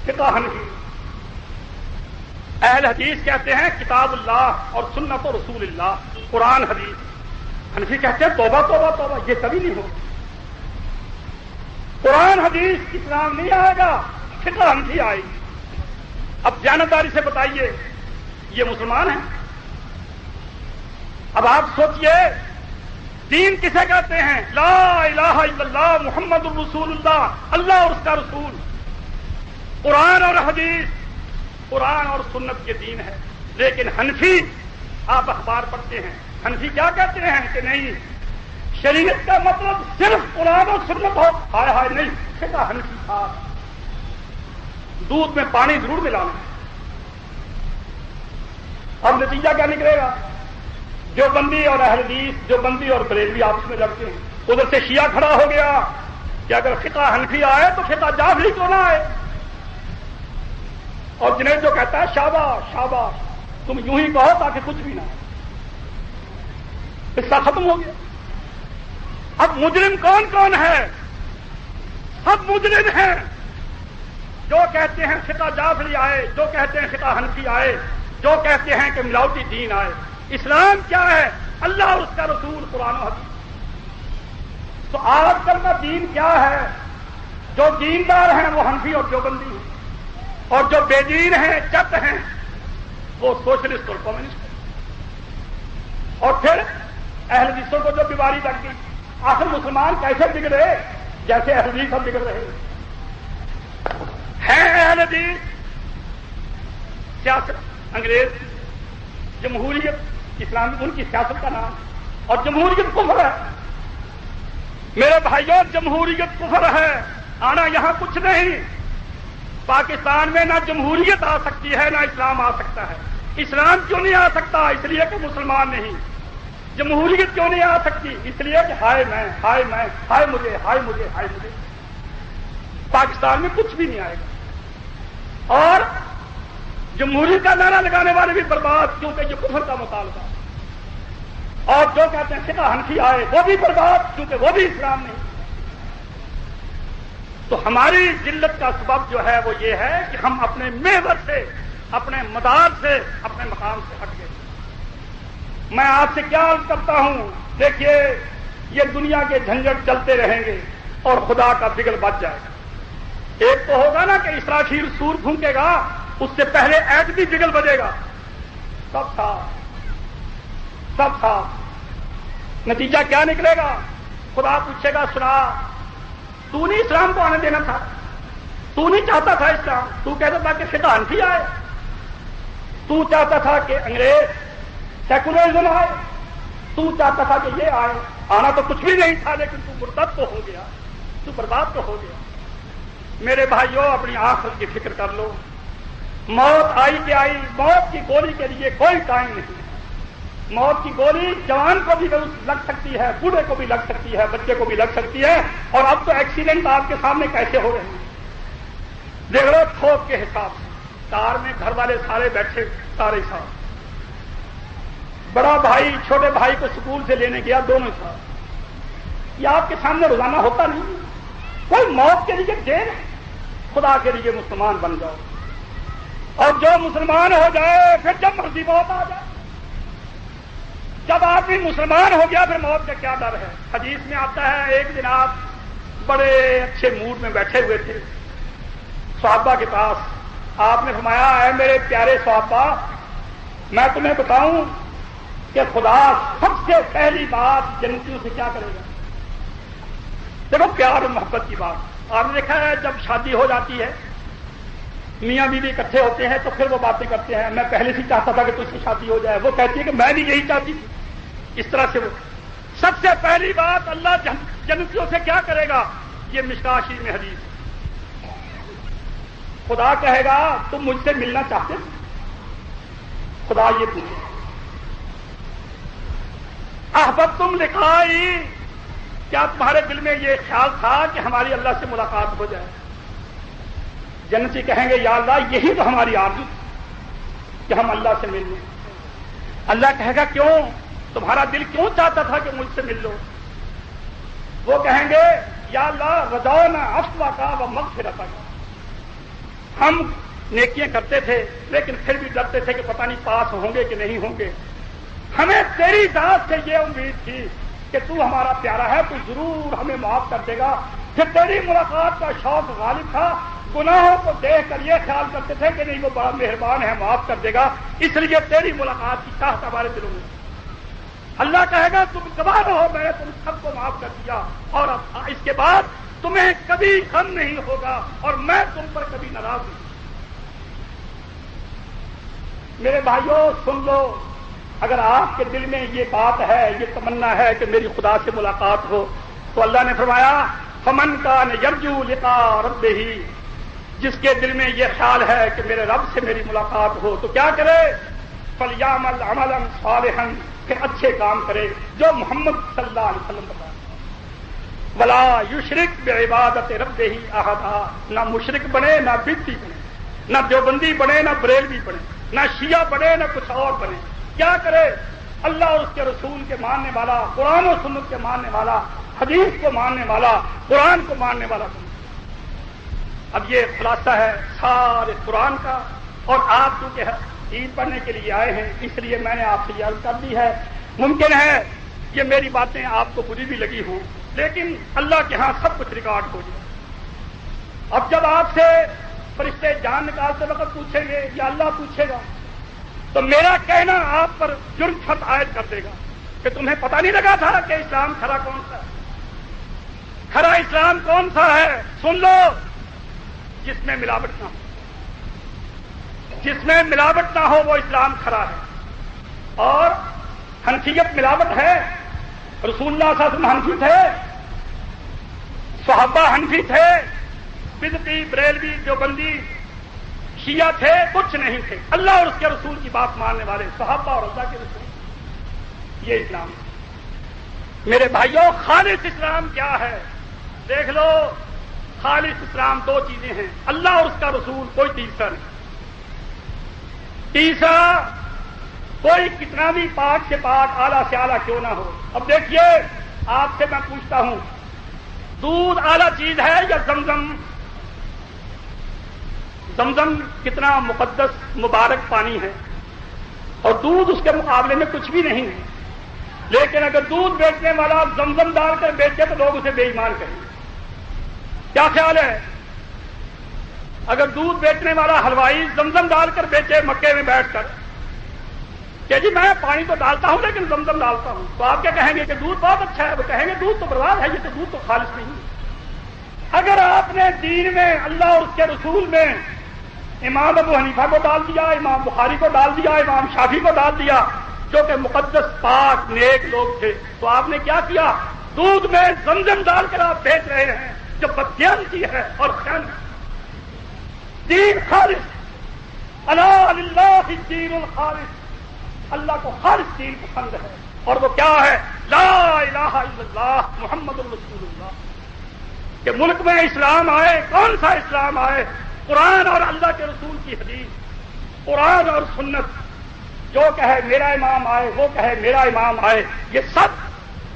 فقہ حنفی. اہل حدیث کہتے ہیں کتاب اللہ اور سنت رسول اللہ، قرآن حدیث. حنفی کہتے ہیں توبہ توبہ توبہ، یہ کبھی نہیں ہوگا. قرآن حدیث اسلام نہیں آئے گا، فقہ حنفی آئے گی. اب جانبداری سے بتائیے یہ مسلمان ہیں؟ اب آپ سوچئے دین کسے کہتے ہیں؟ لا الہ الا اللہ محمد الرسول اللہ، اللہ اور اس کا رسول. قرآن اور حدیث، قرآن اور سنت کے دین ہے. لیکن حنفی، آپ اخبار پڑھتے ہیں، حنفی کیا کہتے ہیں کہ نہیں، شریعت کا مطلب صرف قرآن اور سنت ہو. ہائے ہائے نہیں، فقہ حنفی تھا. دودھ میں پانی ضرور ملانا. اب نتیجہ کیا نکلے گا؟ جو بندی اور اہل حدیث، جو بندی اور بریلوی آپس میں لڑتے ہیں. ادھر سے شیعہ کھڑا ہو گیا کہ اگر فقہ حنفی آئے تو فقہ جعفری کیوں نہ آئے. اور جنید جو کہتا ہے شاباش شاباش، تم یوں ہی کہو تاکہ کچھ بھی نہ ہو. قصہ ختم ہو گیا. اب مجرم کون کون ہے؟ سب مجرم ہیں. جو کہتے ہیں فقہ جعفری آئے، جو کہتے ہیں فقہ حنفی آئے، جو کہتے ہیں کہ ملاوٹی دین آئے. اسلام کیا ہے؟ اللہ اور اس کا رسول، قرآن و حدیث. تو آج کل کا دین کیا ہے؟ جو دیندار ہیں وہ حنفی اور دیوبندی ہیں، اور جو بے دین ہیں، چت ہیں، وہ سوشلسٹ اور کمیونسٹ ہیں. اور پھر اہل حدیثوں کو جو بیماری لگ گئی. آخر مسلمان کیسے بگڑے؟ جیسے اہل حدیث ہم بگڑ رہے ہیں. اہل حدیث سیاست، انگریز جمہوریت اسلامی ان کی سیاست کا نام، اور جمہوریت کفر ہے. میرے بھائیوں، جمہوریت کفر ہے. آنا یہاں کچھ نہیں. پاکستان میں نہ جمہوریت آ سکتی ہے نہ اسلام آ سکتا ہے. اسلام کیوں نہیں آ سکتا؟ اس لیے کہ مسلمان نہیں. جمہوریت کیوں نہیں آ سکتی؟ اس لیے کہ ہائے میں، ہائے میں، ہائے مجھے، ہائے مجھے، ہائے مجھے. پاکستان میں کچھ بھی نہیں آئے گا. اور جمہوریت کا نعرہ لگانے والے بھی برباد، کیونکہ یہ کفر کا مطالبہ. اور جو کہتے ہیں فقہ حنفی آئے وہ بھی برباد، کیونکہ وہ بھی اسلام نہیں. تو ہماری ذلت کا سبب جو ہے وہ یہ ہے کہ ہم اپنے محور سے، اپنے مدار سے، اپنے مقام سے ہٹ گئے. میں آپ سے کیا عرض کرتا ہوں، دیکھیے یہ دنیا کے جھنجٹ چلتے رہیں گے اور خدا کا بگل بچ جائے گا. ایک تو ہوگا نا کہ اسرافیل سور پھونکے گا اس سے پہلے ایٹمی بگل بجے گا، سب تھا۔ نتیجہ کیا نکلے گا؟ خدا پوچھے گا سنا، تو نہیں اسلام کو آنے دینا تھا، تو نہیں چاہتا تھا اسلام، تو کہتا تھا کہ خطانفی آئے، تو چاہتا تھا کہ انگریز سیکولرزم آئے، تو چاہتا تھا کہ یہ آئے، آنا تو کچھ بھی نہیں تھا، لیکن تو مرتد تو ہو گیا، تو برباد تو ہو گیا۔ میرے بھائیوں، اپنی آخرت کی فکر کر لو۔ موت آئی کہ آئی، موت کی گولی کے لیے کوئی ٹائم نہیں۔ موت کی گولی جوان کو بھی لگ سکتی ہے، بوڑھے کو بھی لگ سکتی ہے، بچے کو بھی لگ سکتی ہے، اور اب تو ایکسیڈنٹ آپ کے سامنے کیسے ہو رہے ہیں دیکھ لو، تھوک کے حساب سے۔ کار میں گھر والے سارے بیٹھے، سارے ساتھ، بڑا بھائی چھوٹے بھائی کو اسکول سے لینے گیا، دونوں ساتھ۔ یہ آپ کے سامنے روزانہ ہوتا نہیں، کوئی موت کے لیے دیر ہے؟ خدا کے لیے مسلمان بن جاؤ، اور جو مسلمان ہو جائے پھر جب مرضی موت آ جائے۔ جب آدمی مسلمان ہو گیا پھر موت کا کیا ڈر ہے؟ حدیث میں آتا ہے، ایک دن آپ بڑے اچھے موڈ میں بیٹھے ہوئے تھے صحابہ کے پاس، آپ نے فرمایا، اے میرے پیارے صحابہ، میں تمہیں بتاؤں کہ خدا سب سے پہلی بات جنتیوں سے کیا کرے گا؟ دیکھو پیار اور محبت کی بات، آپ نے دیکھا ہے جب شادی ہو جاتی ہے، میاں بیوی اکٹھے ہوتے ہیں تو پھر وہ باتیں کرتے ہیں، میں پہلے سے چاہتا تھا کہ تجھ سے شادی ہو جائے، وہ کہتی ہے کہ میں بھی یہی چاہتی تھی، اس طرح سے وہ سب سے پہلی بات اللہ جنتیوں سے کیا کرے گا؟ یہ مشکاہ شریف میں حدیث، خدا کہے گا تم مجھ سے ملنا چاہتے ہو؟ خدا یہ پوچھے، احببتم لقائی، کیا تمہارے دل میں یہ خیال تھا کہ ہماری اللہ سے ملاقات ہو جائے؟ جنتی کہیں گے یا اللہ یہی تو ہماری آرزو تھی کہ ہم اللہ سے مل لیں۔ اللہ کہے گا کیوں؟ تمہارا دل کیوں چاہتا تھا کہ مجھ سے مل لو؟ وہ کہیں گے یا اللہ رضانا افوا کا و مغفرت کا، ہم نیکیاں کرتے تھے لیکن پھر بھی ڈرتے تھے کہ پتہ نہیں پاس ہوں گے کہ نہیں ہوں گے، ہمیں تیری ذات سے یہ امید تھی کہ تو ہمارا پیارا ہے، تو ضرور ہمیں معاف کر دے گا، پھر تیری ملاقات کا شوق غالب تھا، گناہوں کو دیکھ کر یہ خیال کرتے تھے کہ نہیں وہ بڑا مہربان ہے، معاف کر دے گا، اس لیے تیری ملاقات کی چاہت ہمارے دلوں میں۔ اللہ کہے گا تم گواہ رہو، میں نے تم سب کو معاف کر دیا، اور اب اس کے بعد تمہیں کبھی غم نہیں ہوگا اور میں تم پر کبھی ناراض نہیں۔ میرے بھائیوں سن لو، اگر آپ کے دل میں یہ بات ہے، یہ تمنا ہے کہ میری خدا سے ملاقات ہو، تو اللہ نے فرمایا فمن کان یرجو لقاء ربہ، جس کے دل میں یہ خیال ہے کہ میرے رب سے میری ملاقات ہو تو کیا کرے؟ فلیعمل عملا صالحا، کہ اچھے کام کرے جو محمد صلی اللہ علیہ وسلم بتایا، ولا یشرک بعبادت ربہ احدا، نہ مشرک بنے، نہ بدعتی بنے، نہ دیوبندی بنے، نہ بریلوی بنے، نہ شیعہ بنے، نہ کچھ اور بنے۔ کیا کرے؟ اللہ اور اس کے رسول کے ماننے والا، قرآن و سنت کے ماننے والا، حدیث کو ماننے والا، قرآن کو ماننے والا بنے۔ اب یہ خلاصہ ہے سارے قرآن کا، اور آپ چونکہ عید پڑھنے کے لیے آئے ہیں اس لیے میں نے آپ سے یہ عرض کر دی ہے، ممکن ہے یہ میری باتیں آپ کو بری بھی لگی ہوں، لیکن اللہ کے ہاں سب کچھ ریکارڈ ہو جائے۔ اب جب آپ سے فرشتے جان نکالتے وقت پوچھیں گے یا اللہ پوچھے گا، تو میرا کہنا آپ پر جرم خط عائد کر دے گا کہ تمہیں پتہ نہیں لگا تھا کہ اسلام کھرا کون سا ہے؟ کھرا اسلام کون سا ہے؟ سن لو، جس میں ملاوٹ نہ ہو، جس میں ملاوٹ نہ ہو وہ اسلام کھرا ہے۔ اور حنفیت ملاوٹ ہے، رسول اللہ صلی اللہ علیہ وسلم حنفی تھے، صحابہ حنفی تھے، بدعتی بریلوی دیوبندی شیعہ تھے، کچھ نہیں تھے، اللہ اور اس کے رسول کی بات ماننے والے صحابہ اور اللہ کے رسول، یہ اسلام ہے۔ میرے بھائیوں خالص اسلام کیا ہے؟ دیکھ لو، خالص اسلام دو چیزیں ہیں، اللہ اور اس کا رسول، کوئی تیسرا نہیں۔ تیسرا کوئی کتنا بھی پاک سے پاک، اعلیٰ سے اعلیٰ کیوں نہ ہو۔ اب دیکھیے آپ سے میں پوچھتا ہوں، دودھ اعلیٰ چیز ہے یا زمزم؟ زمزم کتنا مقدس مبارک پانی ہے، اور دودھ اس کے مقابلے میں کچھ بھی نہیں ہے، لیکن اگر دودھ بیچنے والا زمزم ڈال کر بیچے تو لوگ اسے بے ایمان کہیں گے۔ کیا خیال ہے؟ اگر دودھ بیچنے والا حلوائی زمزم ڈال کر بیچے مکے میں بیٹھ کر کہ جی میں پانی تو ڈالتا ہوں لیکن زمزم ڈالتا ہوں، تو آپ کیا کہیں گے کہ دودھ بہت اچھا ہے؟ وہ کہیں گے دودھ تو برباد ہے، یہ تو دودھ تو خالص نہیں ہے۔ اگر آپ نے دین میں اللہ اور اس کے رسول میں امام ابو حنیفہ کو ڈال دیا، امام بخاری کو ڈال دیا، امام شافعی کو ڈال دیا جو کہ مقدس پاک نیک لوگ تھے، تو آپ نے کیا کیا؟ دودھ میں زمزم ڈال کر آپ بیچ رہے ہیں جو بددیانتی ہے اور خیانت۔ دین خالص، الا للہ الدین الخالص، اللہ کو خالص دین پسند ہے، اور وہ کیا ہے؟ لا الہ الا اللہ محمد رسول اللہ۔ کہ ملک میں اسلام آئے، کون سا اسلام آئے؟ قرآن اور اللہ کے رسول کی حدیث، قرآن اور سنت۔ جو کہے میرا امام آئے، وہ کہے میرا امام آئے، یہ سب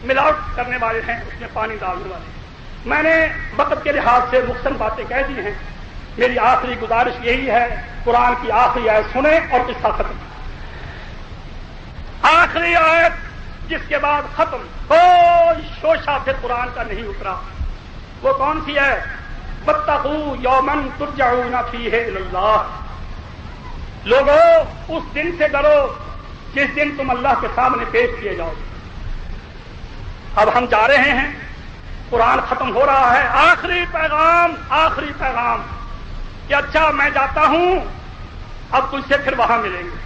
ملاوٹ کرنے والے ہیں، اس میں پانی ڈالنے والے ہیں۔ میں نے وقت کے لحاظ سے مختصر باتیں کہہ دی ہیں، میری آخری گزارش یہی ہے، قرآن کی آخری آیت سنیں اور قصہ ختم۔ آخری آیت جس کے بعد ختم، کوئی شوشہ پھر قرآن کا نہیں اترا، وہ کون سی ہے؟ واتقوا یوما ترجعون فیہ الی اللہ۔ لوگوں اس دن سے ڈرو جس دن تم اللہ کے سامنے پیش کیے جاؤ۔ اب ہم جا رہے ہیں، قرآن ختم ہو رہا ہے، آخری پیغام، آخری پیغام کہ اچھا میں جاتا ہوں، اب تجھ سے پھر وہاں ملیں گے۔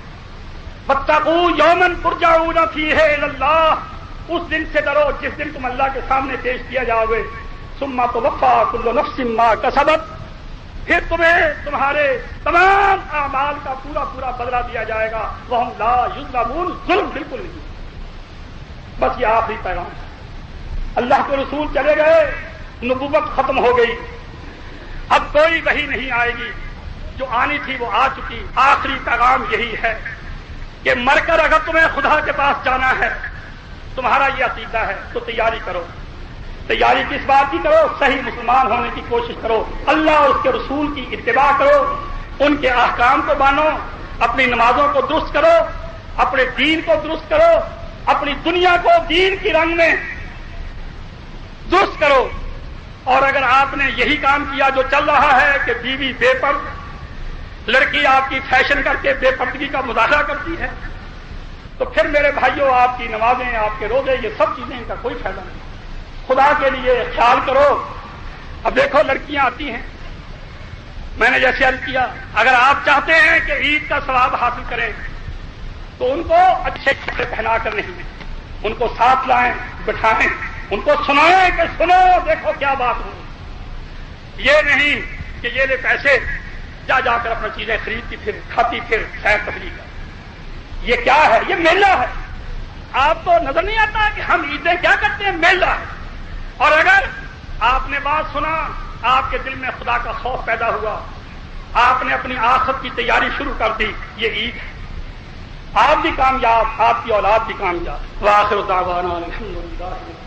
واتقوا یوما ترجعون فیہ الی اللہ، اس دن سے ڈرو جس دن تم اللہ کے سامنے پیش کیا جاؤ گے۔ ثم توفی کل نفس ما کسبت، پھر تمہیں تمہارے تمام اعمال کا پورا پورا بدلہ دیا جائے گا۔ وہم لا یظلمون، ظلم بالکل نہیں۔ بس یہ آخری پیغام ہے۔ اللہ کے رسول چلے گئے، نبوت ختم ہو گئی، اب کوئی وحی نہیں آئے گی، جو آنی تھی وہ آ چکی۔ آخری پیغام یہی ہے کہ مر کر اگر تمہیں خدا کے پاس جانا ہے، تمہارا یہ عقیدہ ہے، تو تیاری کرو۔ تیاری کس بات کی کرو؟ صحیح مسلمان ہونے کی کوشش کرو، اللہ اور اس کے رسول کی اتباع کرو، ان کے احکام کو مانو، اپنی نمازوں کو درست کرو، اپنے دین کو درست کرو، اپنی دنیا کو دین کی رنگ میں درست کرو۔ اور اگر آپ نے یہی کام کیا جو چل رہا ہے کہ بیوی بے پرد، لڑکی آپ کی فیشن کر کے بے پردگی کا مظاہرہ کرتی ہے، تو پھر میرے بھائیوں آپ کی نمازیں، آپ کے روزے، یہ سب چیزیں ان کا کوئی فائدہ نہیں۔ خدا کے لیے خیال کرو۔ اب دیکھو لڑکیاں آتی ہیں، میں نے جیسے عرض کیا، اگر آپ چاہتے ہیں کہ عید کا ثواب حاصل کریں تو ان کو اچھے کپڑے پہنا کر نہیں، ان کو ساتھ لائیں، بٹھائیں، ان کو سنائیں کہ سنو دیکھو کیا بات ہو۔ یہ نہیں کہ یہ لے پیسے، جا جا کر اپنی چیزیں خریدتی پھر کھاتی پھر سیر تفریح کر۔ یہ کیا ہے؟ یہ میلہ ہے۔ آپ کو نظر نہیں آتا کہ ہم عیدیں کیا کرتے ہیں؟ میلہ ہے۔ اور اگر آپ نے بات سنا، آپ کے دل میں خدا کا خوف پیدا ہوا، آپ نے اپنی آخرت کی تیاری شروع کر دی، یہ عید ہے۔ آپ بھی کامیاب، آپ کی اولاد بھی کامیاب۔ وآخر دعوانا الحمدللہ۔